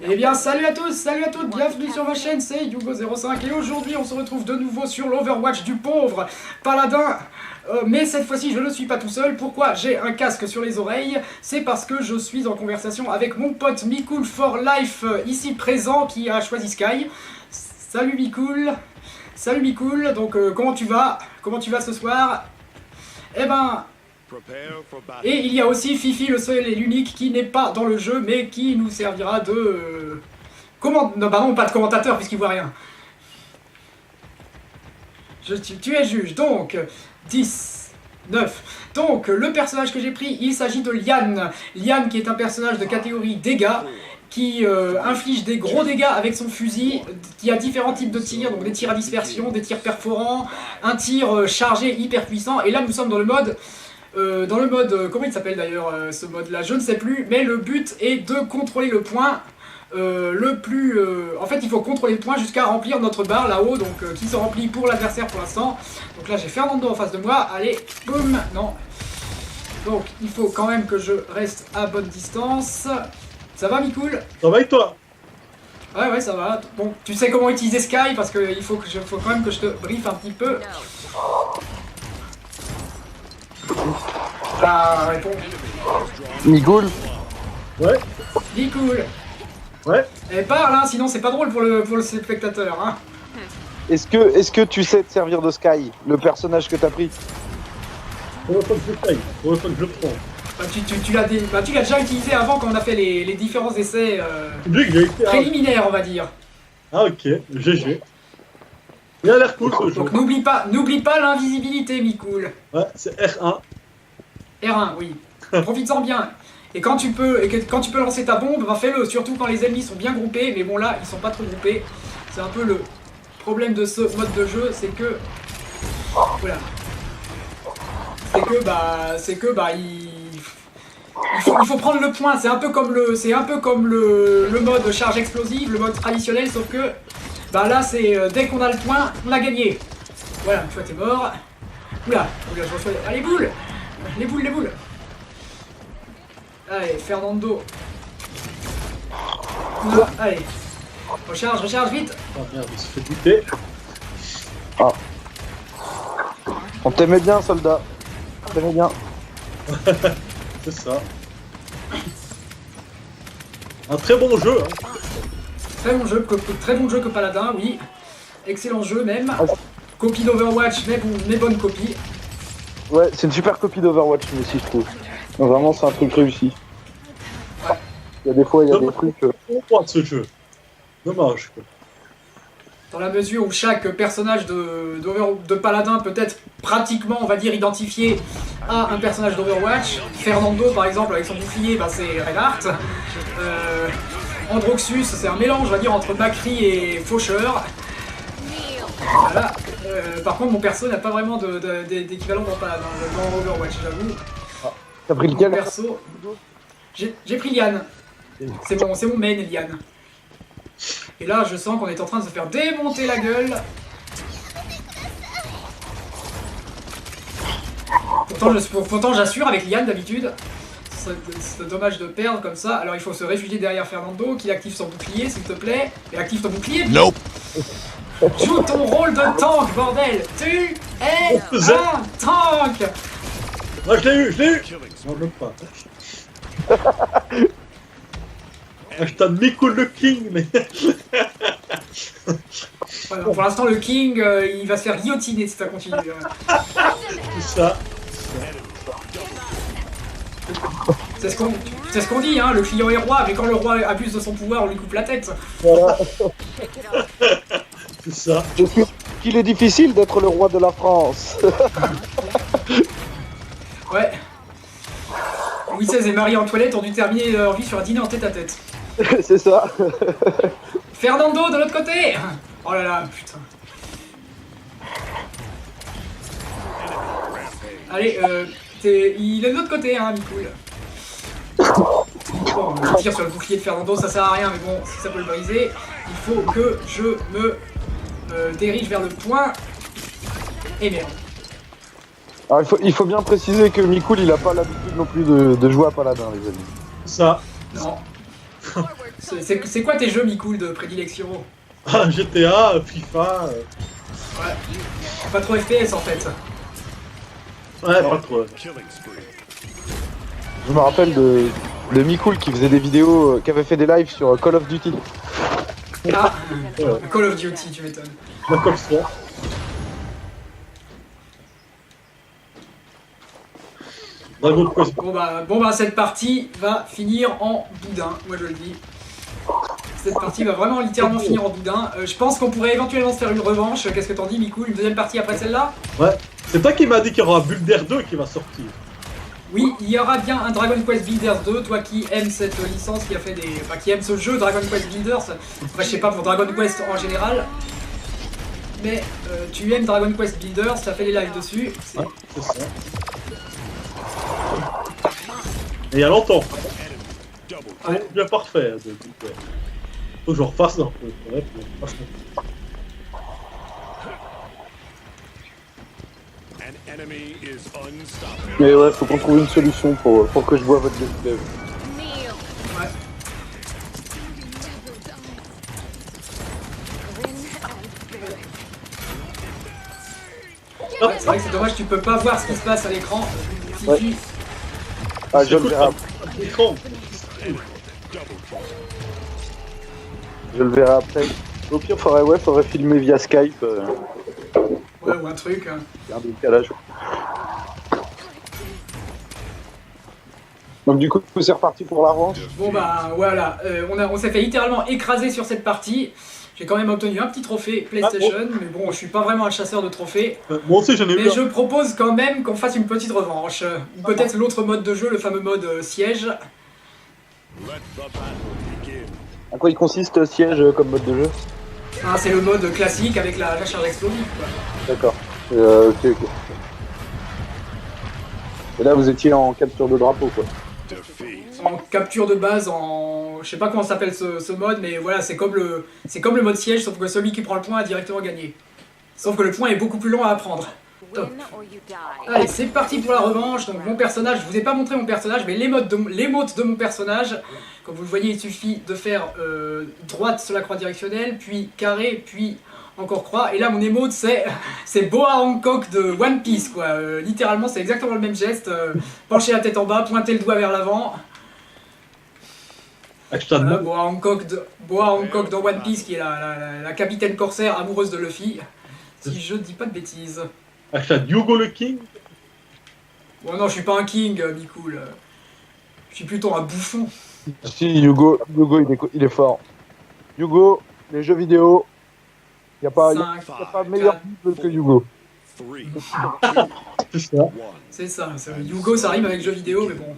Eh bien salut à tous, salut à toutes, bienvenue sur ma chaîne, c'est Yugo05 et aujourd'hui on se retrouve de nouveau sur l'Overwatch du pauvre paladin. Mais cette fois-ci je ne suis pas tout seul. Pourquoi j'ai un casque sur les oreilles? C'est parce que je suis en conversation avec mon pote Mikoul for Life ici présent qui a choisi Sky. Salut Mikoul. Salut Mikoul, donc comment tu vas? Comment tu vas ce soir? Eh ben... Et il y a aussi Fifi, le seul et l'unique qui n'est pas dans le jeu, mais qui nous servira de... Non, bah non, pas de commentateur, puisqu'il voit rien. Tu es juge, donc... 10... 9... Donc, le personnage que j'ai pris, il s'agit de Lian. Lian, qui est un personnage de catégorie dégâts, qui inflige des gros dégâts avec son fusil, qui a différents types de tirs, donc des tirs à dispersion, des tirs perforants, un tir chargé hyper puissant, et là nous sommes dans le mode... comment il s'appelle d'ailleurs ce mode là, je ne sais plus, mais le but est de contrôler le point le plus... En fait il faut contrôler le point jusqu'à remplir notre barre là-haut, donc qui se remplit pour l'adversaire pour l'instant. Donc là j'ai Fernando en face de moi, allez, boum, non. Donc il faut quand même que je reste à bonne distance. Ça va Mikoul? Ça va et toi? Ouais ça va. Bon, tu sais comment utiliser Sky parce qu'il faut quand même que je te briefe un petit peu. Ah, réponds. Mikoul. Ouais. Mikoul. Ouais. Et parle, hein, sinon c'est pas drôle pour le spectateur. Hein. Est-ce que tu sais te servir de Sky, le personnage que t'as pris? Pour le fois que je paye, pour le fois que je prends. Bah, tu l'as déjà utilisé avant quand on a fait les différents essais préliminaires, on va dire. Ah ok, GG. Il a l'air cool ce jeu. Donc n'oublie pas l'invisibilité, Mikoul. Ouais, c'est R1. R1, oui. Profites-en bien. Et quand tu peux lancer ta bombe, bah fais-le, surtout quand les ennemis sont bien groupés, mais bon là, ils sont pas trop groupés. C'est un peu le problème de ce mode de jeu, c'est que... Voilà. C'est que il faut prendre le point, c'est un peu comme le mode charge explosive, le mode traditionnel, sauf que bah là c'est dès qu'on a le point, on a gagné. Voilà, une fois t'es mort. Oula, je reçois... Ah, les boules. Les boules. Allez, Fernando. Oula, allez. Recharge vite. Ah merde, il se fait buter. Ah. On t'aimait bien, soldat. On t'aimait bien. C'est ça. Un très bon jeu. Hein. Très bon jeu que Paladin, oui. Excellent jeu même. Copie d'Overwatch, mais bonne copie. Ouais, c'est une super copie d'Overwatch, mais si je trouve. Donc, vraiment, c'est un truc réussi. Ouais. Il y a des fois, il y a des trucs... On voit ce jeu. Dommage, quoi. Dans la mesure où chaque personnage de Paladin peut être pratiquement, on va dire, identifié à un personnage d'Overwatch. Fernando, par exemple, avec son bouclier, bah, c'est Reinhardt. Androxus, c'est un mélange, on va dire, entre Macri et Faucheur. Voilà. Par contre, mon perso n'a pas vraiment d'équivalent dans Overwatch, j'avoue. T'as pris lequel? Perso, j'ai pris Lian. C'est mon main, Lian. Et là, je sens qu'on est en train de se faire démonter la gueule. Pourtant j'assure avec Lian d'habitude. C'est dommage de perdre comme ça. Alors il faut se réfugier derrière Fernando, qui active son bouclier, s'il te plaît. Et active ton bouclier. Nope. Joue ton rôle de tank, bordel. Tu es un tank. Ah, je l'ai eu. Non, même pas. Hashtag Mikoul le King, mais... Voilà, pour l'instant, le King, il va se faire guillotiner si ça continue. C'est ça. C'est ce qu'on dit, hein, le client est roi, mais quand le roi abuse de son pouvoir, on lui coupe la tête. Voilà. C'est ça. Je trouve qu'il est difficile d'être le roi de la France. Ouais. Louis XVI et Marie-Antoinette ont dû terminer leur vie sur un dîner en tête-à-tête. C'est ça. Fernando de l'autre côté. Oh là là, putain. Allez, il est de l'autre côté, hein, Mikoul. Bon, je tire sur le bouclier de Fernando, ça sert à rien, mais bon, si ça peut le briser, il faut que je me dirige vers le point. Et merde. Alors, il faut bien préciser que Mikoul, il a pas l'habitude non plus de jouer à Paladin, les amis. Ça. Non. C'est quoi tes jeux, Mikoul, de prédilection? Ah, GTA, FIFA. Ouais. Pas trop FPS en fait. Ouais, pas trop. Je me rappelle de Mikoul qui faisait des vidéos, qui avait fait des lives sur Call of Duty. Ah, Ouais. Call of Duty, tu m'étonnes. Moi comme ça. Dragon Quest. Bon bah cette partie va finir en boudin, moi je le dis. Cette partie va vraiment littéralement finir en boudin. Je pense qu'on pourrait éventuellement se faire une revanche. Qu'est-ce que t'en dis, Mikou? Une deuxième partie après celle-là? Ouais. C'est toi qui m'as dit qu'il y aura Builder 2 qui va sortir. Oui, il y aura bien un Dragon Quest Builders 2. Toi qui aimes cette licence, qui a fait des, enfin qui aime ce jeu Dragon Quest Builders. Enfin, je sais pas pour Dragon Quest en général. Mais tu aimes Dragon Quest Builders, tu as fait des lives dessus. Ouais, c'est ça. Et il y a longtemps. Ouais. Bien parfait. Donc, faut que je refasse un peu. Ouais, Mais ouais, faut qu'on trouve une solution pour que je vois votre gameplay. Ouais. Ouais, c'est vrai que c'est dommage, tu peux pas voir ce qui se passe à l'écran. Ouais. Fifi. Ah, je le verrai après. Écran. Je le verrai après. Au pire, faudrait filmer via Skype. Ouais, ou un truc. Garder le calage. Donc du coup, c'est reparti pour la revanche. Bon bah voilà, on s'est fait littéralement écraser sur cette partie. J'ai quand même obtenu un petit trophée PlayStation, mais bon, je suis pas vraiment un chasseur de trophées. Moi aussi, j'en ai eu Mais un. je propose quand même qu'on fasse une petite revanche. Ou peut-être l'autre mode de jeu, le fameux mode siège. À quoi il consiste siège comme mode de jeu? Hein, c'est le mode classique avec la charge explosive, quoi. D'accord. Ok. Et là, vous étiez en capture de drapeau, quoi. En capture de base, en... je sais pas comment s'appelle ce mode, mais voilà, c'est comme le mode siège, sauf que celui qui prend le point a directement gagné. Sauf que le point est beaucoup plus long à apprendre. Top. Allez, c'est parti pour la revanche. Donc mon personnage, je vous ai pas montré mon personnage, mais l'émote de mon personnage, comme vous le voyez, il suffit de faire droite sur la croix directionnelle, puis carré, puis encore croix. Et là, mon émote, c'est Boa Hancock de One Piece, quoi. Littéralement, c'est exactement le même geste. Pencher la tête en bas, pointer le doigt vers l'avant. Voilà, Boa Hancock dans One Piece, qui est la capitaine corsaire amoureuse de Luffy. Si je dis pas de bêtises. Hashtag Hugo le King. Bon non, je suis pas un king, Mikoul. Je suis plutôt un bouffon. Si, Hugo il est fort. Hugo, les jeux vidéo, y a pas meilleur double que Hugo. C'est ça. C'est ça, Hugo ça rime avec jeux vidéo, mais bon.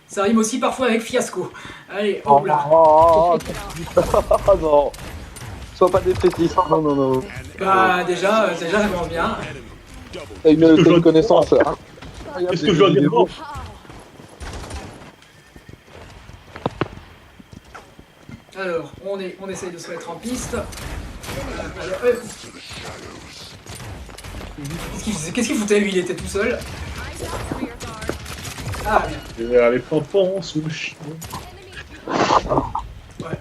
Ça rime aussi parfois avec fiasco. Allez, hop là. Oh non. Sois pas défaitiste. Non. Bah déjà ça commence bien. T'as une connaissance. Qu'est-ce que je dois dire? Alors, on essaye de se mettre en piste. Qu'est-ce qu'il foutait lui? Il était tout seul. Ah bien. Et les pompons sous le chien. Ouais.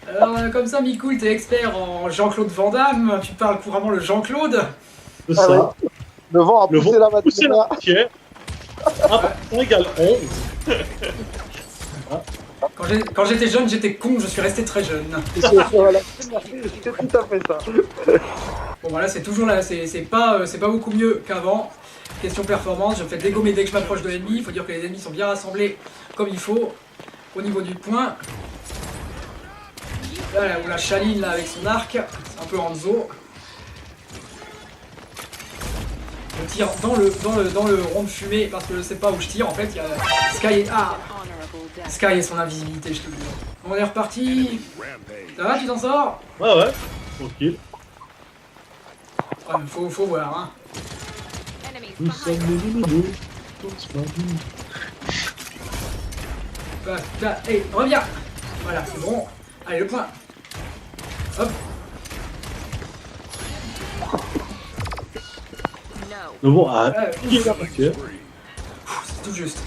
Alors comme ça, Mikoul, t'es expert en Jean-Claude Van Damme. Tu parles couramment le Jean-Claude. C'est ça. Le vent a poussé la matière. 1 égale 11. Quand j'étais jeune, j'étais con, je suis resté très jeune. Voilà. C'est tout à fait ça. Bon voilà, c'est toujours là, c'est pas beaucoup mieux qu'avant. Question performance, je me fais dégommer dès que je m'approche de l'ennemi. Il faut dire que les ennemis sont bien rassemblés comme il faut au niveau du point. Là, on la chaline là avec son arc, c'est un peu Hanzo. Je tire dans le rond de fumée parce que je sais pas où je tire en fait. Il y a Sky et Sky et son invisibilité, je te le dis. On est reparti. Ça va, tu t'en sors? Ouais, tranquille. Ouais, faut voir, hein. Nous sommes les nouveaux. Hey, reviens. Voilà, c'est bon. Allez, le point. Hop. Mais bon, qui est là? C'est tout juste.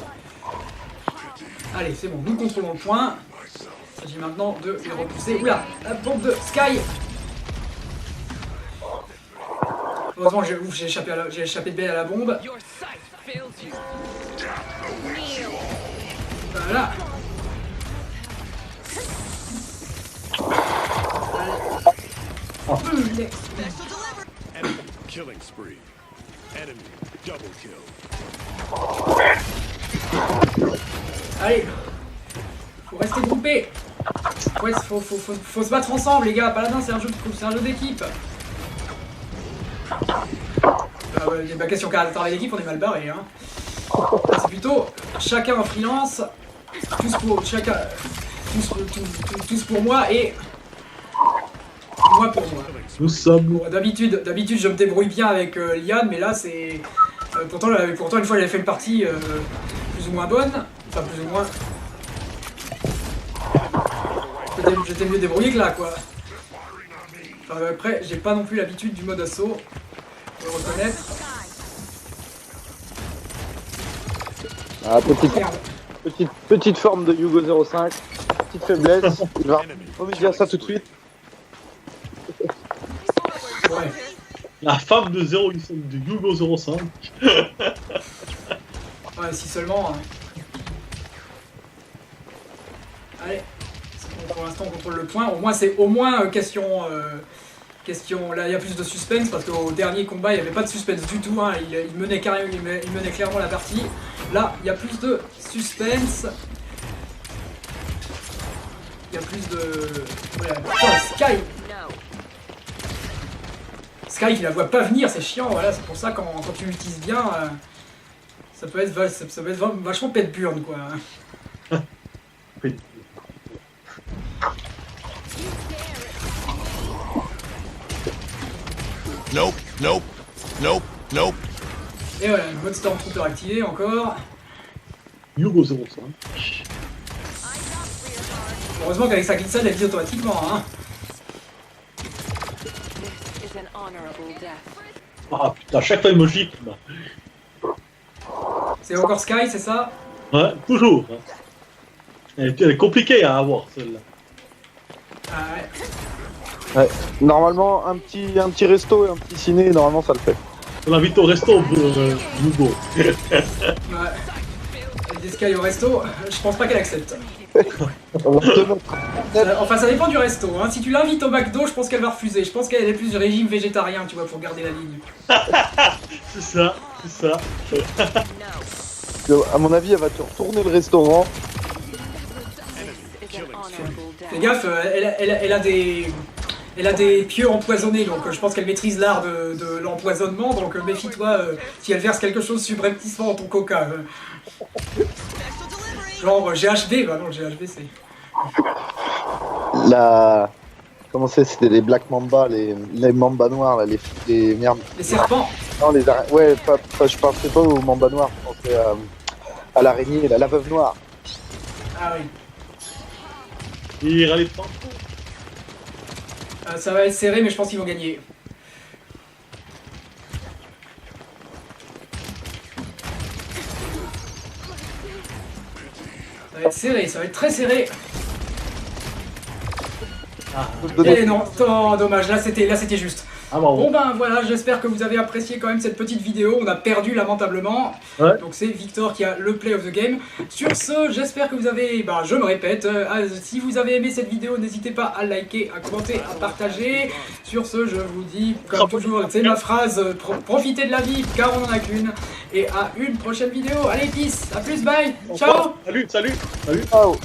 Allez, c'est bon, nous contrôlons le point. s'agit maintenant de les repousser. Oula, la bombe de Sky. Heureusement que j'ai échappé de belle à la bombe. Voilà. Killing spree. Enemy double kill. Allez, faut rester groupé. Ouais, faut se battre ensemble, les gars. Paladin, c'est un jeu d'équipe. Il n'y a pas question qu'à travailler d'équipe, on est mal barré. Hein. C'est plutôt chacun en freelance, tous pour moi et moi pour moi. Nous sommes. Bon, d'habitude, je me débrouille bien avec Liane, mais là, c'est. Pourtant, une fois, j'avais fait une partie plus ou moins bonne. Enfin, plus ou moins. J'étais mieux débrouillé que là, quoi. Enfin, après, j'ai pas non plus l'habitude du mode assaut. Faut le reconnaître. Ah, petite forme de Yugo 05. Petite faiblesse. Il va remédier à ça tout de suite. Ouais. La femme de Yugo 05. Ouais, si seulement. Hein. Allez. Pour l'instant, on contrôle le point. Au moins, c'est question. Là, il y a plus de suspense parce qu'au dernier combat, il n'y avait pas de suspense du tout. Hein. Il menait clairement la partie. Là, il y a plus de suspense. Il y a plus de. Voilà. Oh, Sky. Sky, il la voit pas venir, c'est chiant. Voilà, c'est pour ça quand tu l'utilises bien, ça peut être vachement pet burn, quoi. Nope, nope, nope, nope. Et voilà, le mode Stormtrooper activé encore. Yugo 05. Heureusement qu'avec sa glissade, elle vise automatiquement. Hein. Ah putain, chaque fois il me gicle. C'est encore Sky, c'est ça? Ouais, toujours. Elle est compliquée à avoir celle-là. Ah ouais. Ouais. Normalement, un petit resto et un petit ciné, normalement ça le fait. On l'invite au resto, Yugo. Ouais. Elle dit Sky au resto, je pense pas qu'elle accepte. Enfin, ça dépend du resto. Hein. Si tu l'invites au McDo, je pense qu'elle va refuser. Je pense qu'elle est plus du régime végétarien, tu vois, pour garder la ligne. C'est ça. À mon avis, elle va te retourner le restaurant. Fais gaffe, elle a des pieux empoisonnés, donc je pense qu'elle maîtrise l'art de l'empoisonnement, donc méfie-toi si elle verse quelque chose subrepticement dans ton coca. Genre GHB, bah non, GHB c'est... Comment c'était les Black Mamba, les Mamba noirs, là, les merdes. Les serpents. Non, les araignées. Ouais, je pensais pas aux Mamba noirs, je pensais à l'araignée, la veuve noire. Ah oui. Il râlait pas. Ça va être serré, mais je pense qu'ils vont gagner. Ça va être serré, ça va être très serré. Et non, oh, dommage, là c'était juste. Ah bon. Bon ben voilà, j'espère que vous avez apprécié quand même cette petite vidéo. On a perdu lamentablement. Ouais. Donc c'est Victor qui a le play of the game. Sur ce, j'espère que vous avez, je me répète, si vous avez aimé cette vidéo, n'hésitez pas à liker, à commenter, à partager. Sur ce, je vous dis, comme toujours, c'est ma phrase, profitez de la vie car on en a qu'une. Et à une prochaine vidéo. Allez, peace, à plus, bye, ciao. Salut. Ciao.